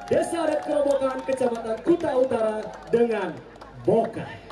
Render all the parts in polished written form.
Desa Adat Kerobokan, Kecamatan Kuta Utara dengan Bokai.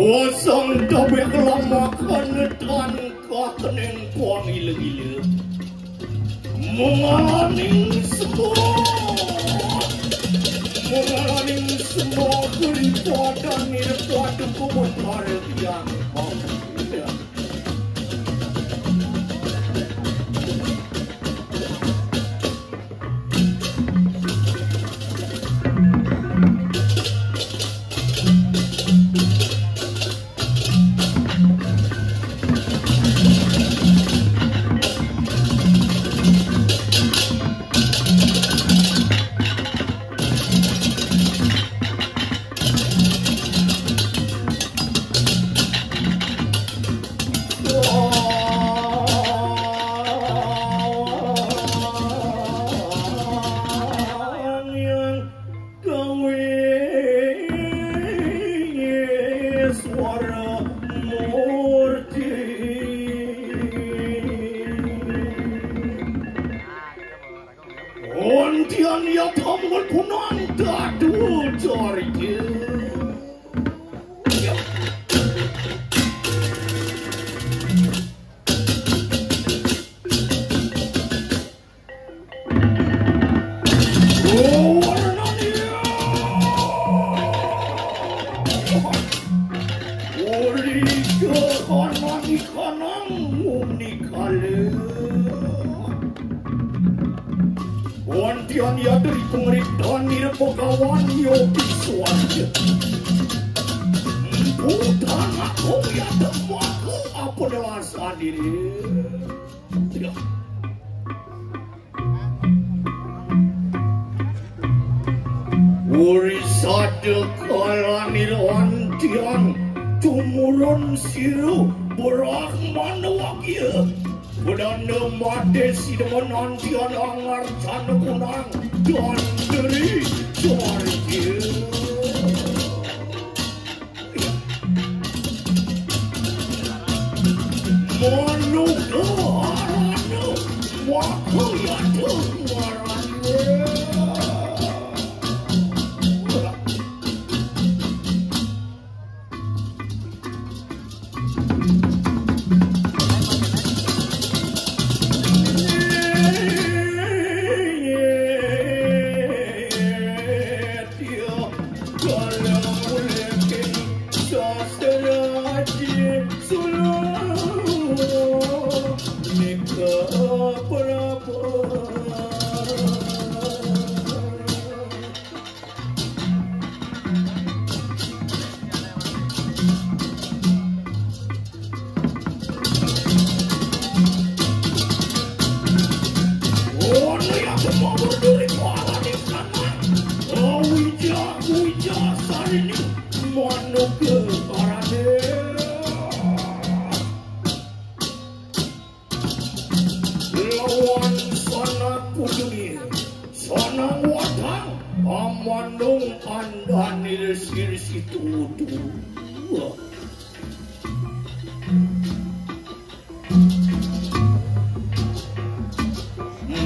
Kosong dobek lama kenetan kakening kuang ile-ile Mengalaning semua keripua dan nirepua dukumun harap yang Ontian ya tamul punan dadu jorge Ontian ya dari pemerintahan nirpagawan yogi suarga Bukan aku ya temaku apa dewasa diri Urisade kalanir ontian tumurun siru berahman wakil Budana mate sidaman antian angar canda kunang dan deri jorge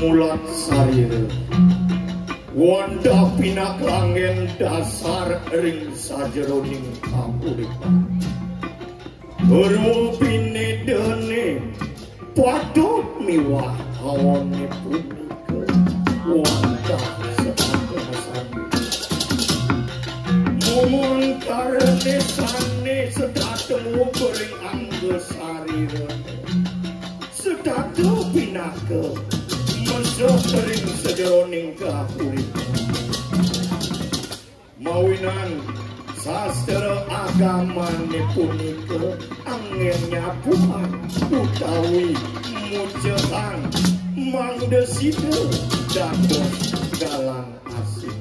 Mulat sarir wanda pinaklangen dasar ring sajeroning kapuripan rupine dene padha miwah awane punika wanda seakesan momon karene sane sedatemu bering anggo sarir sedatu pinake sering sejeroning kapuripan mawinan sastra agamane punika angin nyapuan utawi mujahan mangdesida dados dalang asing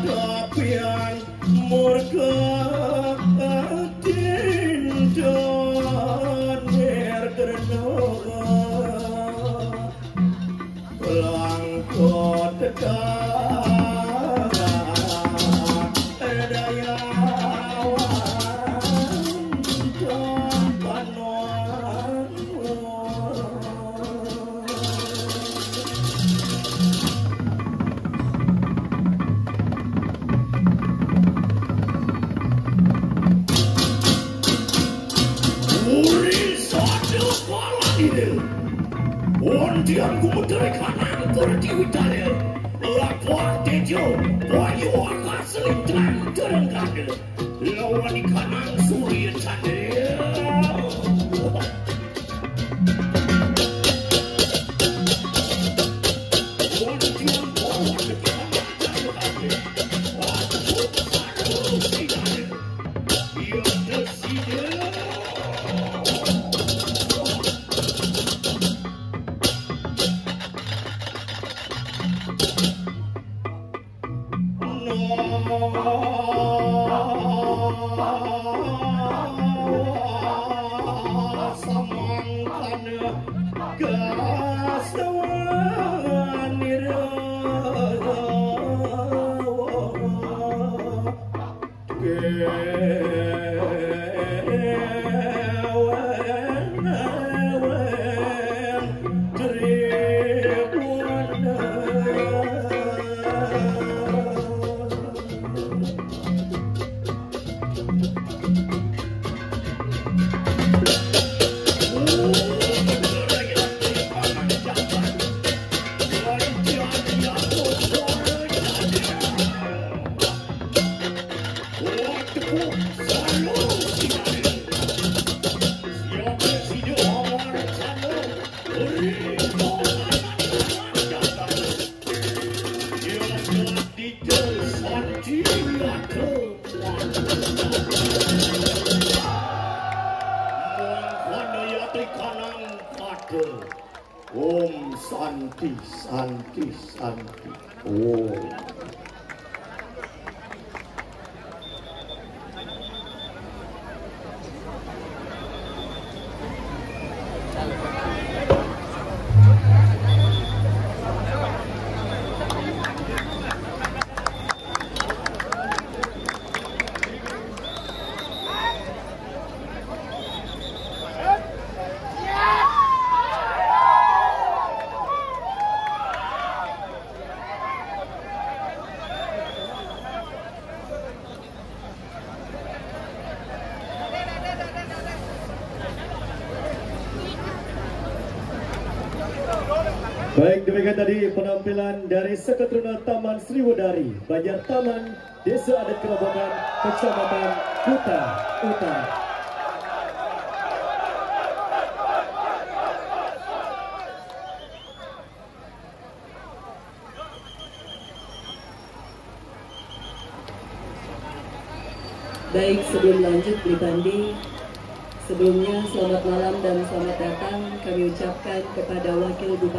tapian murka Ondian kumutare kanan kurdi utale lapor tejo boyu akan selintran terengkade lawan di kanan surya candre ondian bawa ke kanan terengkade aku satu sidane dia tersidane Om Santi Santi Santi Om. Baik, demikian tadi penampilan dari Seketruna Taman Sriwedari, Banjar Taman, Desa Adat Kerobokan, Kecamatan Kuta Utara. Baik, sebelum lanjut Bli sebelumnya selamat malam dan selamat datang kami ucapkan kepada Wakil Bupati